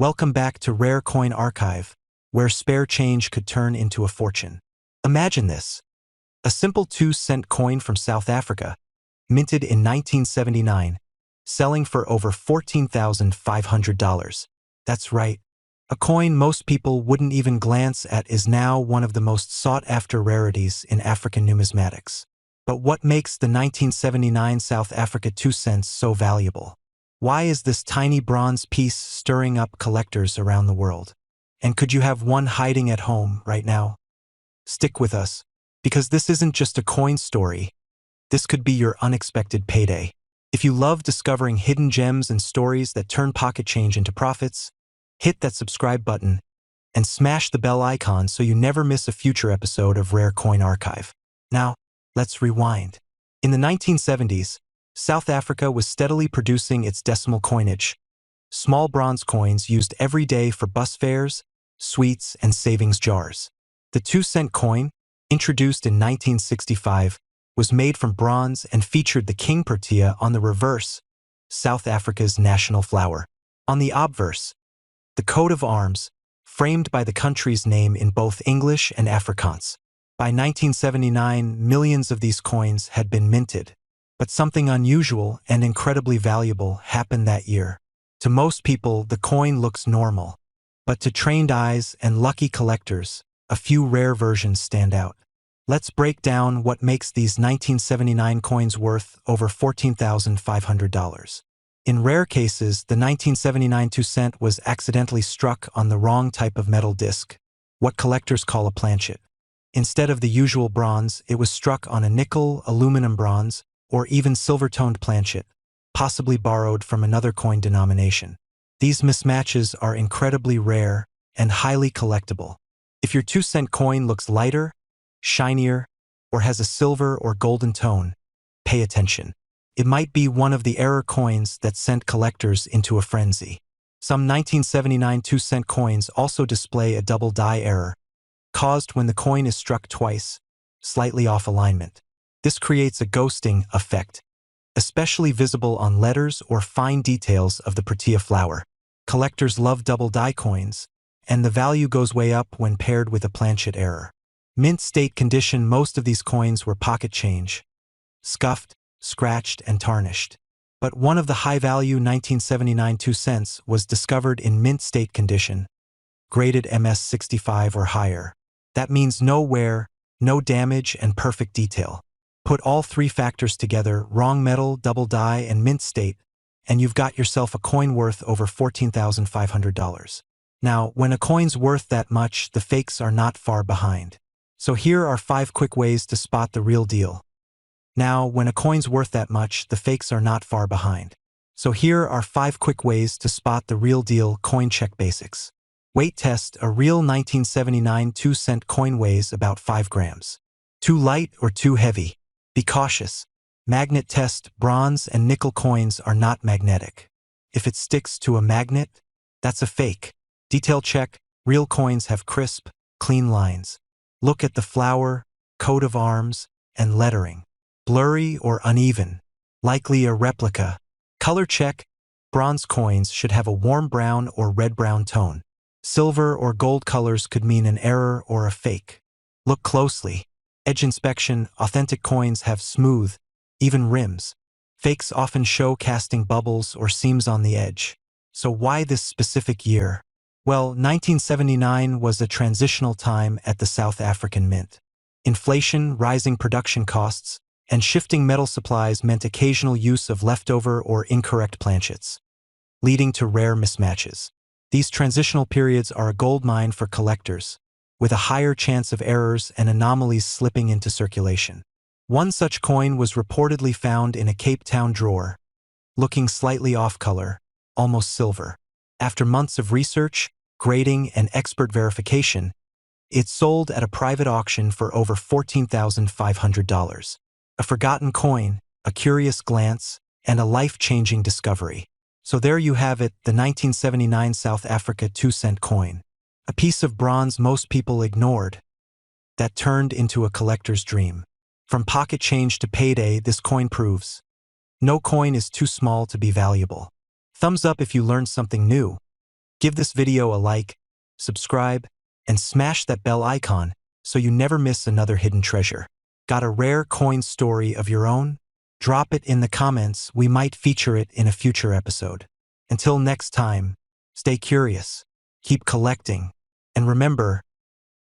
Welcome back to Rare Coin Archive, where spare change could turn into a fortune. Imagine this. A simple 2-cent coin from South Africa, minted in 1979, selling for over $14,500. That's right. A coin most people wouldn't even glance at is now one of the most sought-after rarities in African numismatics. But what makes the 1979 South Africa 2 cents so valuable? Why is this tiny bronze piece stirring up collectors around the world? And could you have one hiding at home right now? Stick with us, because this isn't just a coin story. This could be your unexpected payday. If you love discovering hidden gems and stories that turn pocket change into profits, hit that subscribe button and smash the bell icon so you never miss a future episode of Rare Coin Archive. Now, let's rewind. In the 1970s, South Africa was steadily producing its decimal coinage, small bronze coins used every day for bus fares, sweets, and savings jars. The 2-cent coin, introduced in 1965, was made from bronze and featured the king protea on the reverse, South Africa's national flower. On the obverse, the coat of arms, framed by the country's name in both English and Afrikaans. By 1979, millions of these coins had been minted. But something unusual and incredibly valuable happened that year. To most people, the coin looks normal. But to trained eyes and lucky collectors, a few rare versions stand out. Let's break down what makes these 1979 coins worth over $14,500. In rare cases, the 1979 2-cent was accidentally struck on the wrong type of metal disc, what collectors call a planchet. Instead of the usual bronze, it was struck on a nickel, aluminum bronze, or even silver-toned planchet, possibly borrowed from another coin denomination. These mismatches are incredibly rare and highly collectible. If your 2-cent coin looks lighter, shinier, or has a silver or golden tone, pay attention. It might be one of the error coins that sent collectors into a frenzy. Some 1979 2-cent coins also display a double die error, caused when the coin is struck twice, slightly off alignment. This creates a ghosting effect, especially visible on letters or fine details of the protea flower. Collectors love double die coins, and the value goes way up when paired with a planchet error. Mint state condition, most of these coins were pocket change, scuffed, scratched, and tarnished. But one of the high-value 1979 2 cents was discovered in mint state condition, graded MS 65 or higher. That means no wear, no damage, and perfect detail. Put all three factors together, wrong metal, double die, and mint state, and you've got yourself a coin worth over $14,500. Now, when a coin's worth that much, the fakes are not far behind. So here are 5 quick ways to spot the real deal. Now, when a coin's worth that much, the fakes are not far behind. So here are 5 quick ways to spot the real deal. Coin check basics. Weight test. A real 1979 2-cent coin weighs about 5 grams. Too light or too heavy? Be cautious. Magnet test. Bronze and nickel coins are not magnetic. If it sticks to a magnet, that's a fake. Detail check. Real coins have crisp, clean lines. Look at the flower, coat of arms, and lettering. Blurry or uneven, likely a replica. Color check. Bronze coins should have a warm brown or red-brown tone. Silver or gold colors could mean an error or a fake. Look closely. Edge inspection. Authentic coins have smooth, even rims. Fakes often show casting bubbles or seams on the edge. So why this specific year? Well, 1979 was a transitional time at the South African Mint. Inflation, rising production costs, and shifting metal supplies meant occasional use of leftover or incorrect planchets, leading to rare mismatches. These transitional periods are a goldmine for collectors, with a higher chance of errors and anomalies slipping into circulation. One such coin was reportedly found in a Cape Town drawer, looking slightly off-color, almost silver. After months of research, grading, and expert verification, it sold at a private auction for over $14,500. A forgotten coin, a curious glance, and a life-changing discovery. So there you have it, the 1979 South Africa 2-cent coin. A piece of bronze most people ignored, that turned into a collector's dream. From pocket change to payday, this coin proves no coin is too small to be valuable. Thumbs up if you learned something new. Give this video a like, subscribe, and smash that bell icon so you never miss another hidden treasure. Got a rare coin story of your own? Drop it in the comments. We might feature it in a future episode. Until next time, stay curious, keep collecting, and remember,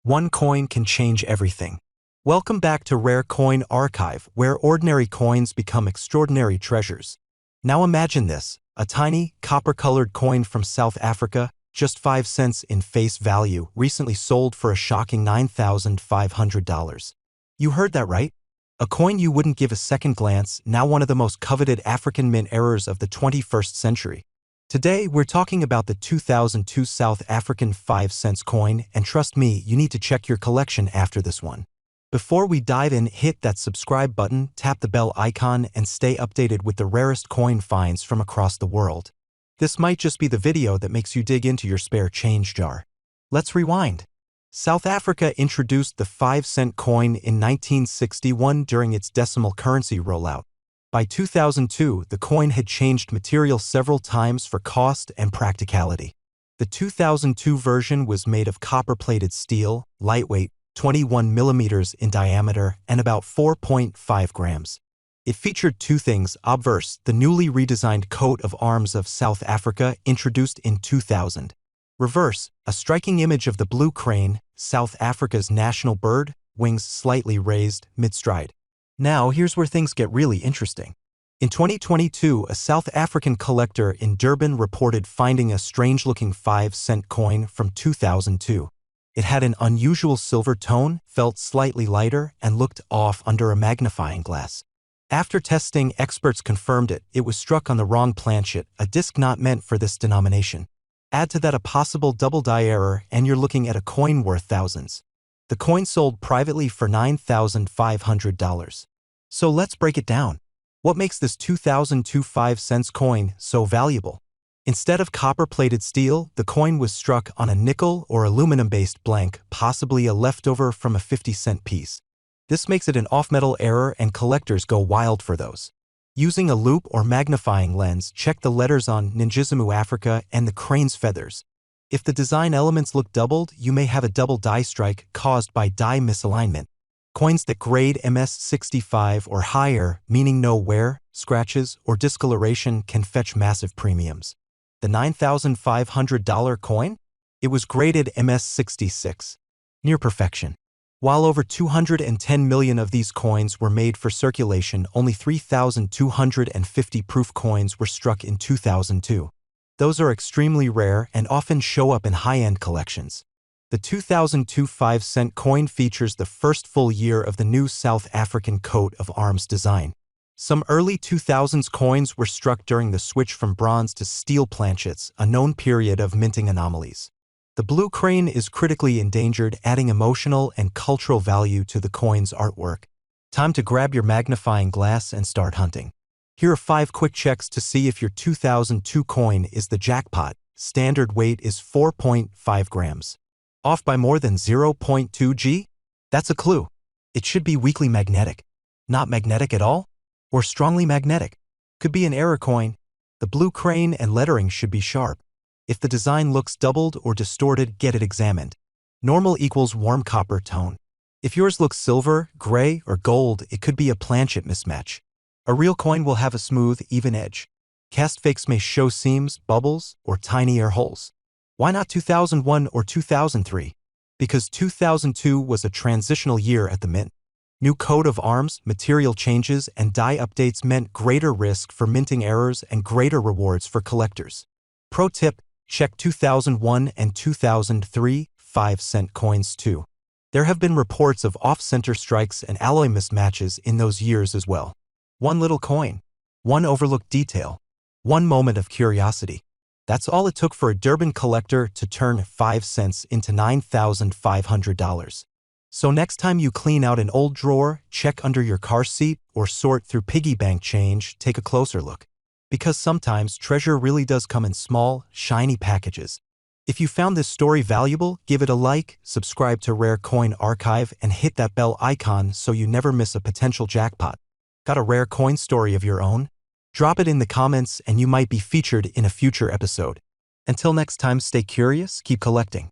one coin can change everything. Welcome back to Rare Coin Archive, where ordinary coins become extraordinary treasures. Now imagine this, a tiny, copper-colored coin from South Africa, just 5 cents in face value, recently sold for a shocking $9,500. You heard that right? A coin you wouldn't give a second glance, now one of the most coveted African mint errors of the 21st century. Today, we're talking about the 2002 South African 5 cents coin, and trust me, you need to check your collection after this one. Before we dive in, hit that subscribe button, tap the bell icon, and stay updated with the rarest coin finds from across the world. This might just be the video that makes you dig into your spare change jar. Let's rewind. South Africa introduced the 5-cent coin in 1961 during its decimal currency rollout. By 2002, the coin had changed material several times for cost and practicality. The 2002 version was made of copper-plated steel, lightweight, 21 millimeters in diameter, and about 4.5 grams. It featured two things: obverse, the newly redesigned coat of arms of South Africa introduced in 2000. Reverse, a striking image of the blue crane, South Africa's national bird, wings slightly raised, mid-stride. Now, here's where things get really interesting. In 2022, a South African collector in Durban reported finding a strange-looking 5-cent coin from 2002. It had an unusual silver tone, felt slightly lighter, and looked off under a magnifying glass. After testing, experts confirmed it was struck on the wrong planchet, a disc not meant for this denomination. Add to that a possible double die error, and you're looking at a coin worth thousands. The coin sold privately for $9,500. So let's break it down. What makes this 2002 5 cents coin so valuable? Instead of copper-plated steel, the coin was struck on a nickel or aluminum-based blank, possibly a leftover from a 50-cent piece. This makes it an off-metal error, and collectors go wild for those. Using a loupe or magnifying lens, check the letters on Ninjisimu Africa and the crane's feathers. If the design elements look doubled, you may have a double die strike caused by die misalignment. Coins that grade MS65 or higher, meaning no wear, scratches, or discoloration, can fetch massive premiums. The $9,500 coin? It was graded MS66. Near perfection. While over 210 million of these coins were made for circulation, only 3,250 proof coins were struck in 2002. Those are extremely rare and often show up in high-end collections. The 2002 5-cent coin features the first full year of the new South African coat of arms design. Some early 2000s coins were struck during the switch from bronze to steel planchets, a known period of minting anomalies. The blue crane is critically endangered, adding emotional and cultural value to the coin's artwork. Time to grab your magnifying glass and start hunting. Here are 5 quick checks to see if your 2002 coin is the jackpot. Standard weight is 4.5 grams. Off by more than 0.2 g? That's a clue. It should be weakly magnetic. Not magnetic at all? Or strongly magnetic? Could be an error coin. The blue crane and lettering should be sharp. If the design looks doubled or distorted, get it examined. Normal equals warm copper tone. If yours looks silver, gray, or gold, it could be a planchet mismatch. A real coin will have a smooth, even edge. Cast fakes may show seams, bubbles, or tiny air holes. Why not 2001 or 2003? Because 2002 was a transitional year at the mint. New coat of arms, material changes, and die updates meant greater risk for minting errors and greater rewards for collectors. Pro tip: check 2001 and 2003 5-cent coins too. There have been reports of off-center strikes and alloy mismatches in those years as well. One little coin, one overlooked detail, one moment of curiosity. That's all it took for a Durban collector to turn 5 cents into $9,500. So next time you clean out an old drawer, check under your car seat, or sort through piggy bank change, take a closer look. Because sometimes treasure really does come in small, shiny packages. If you found this story valuable, give it a like, subscribe to Rare Coin Archive, and hit that bell icon so you never miss a potential jackpot. Got a rare coin story of your own? Drop it in the comments and you might be featured in a future episode. Until next time, stay curious, keep collecting.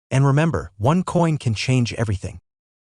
And remember, one coin can change everything.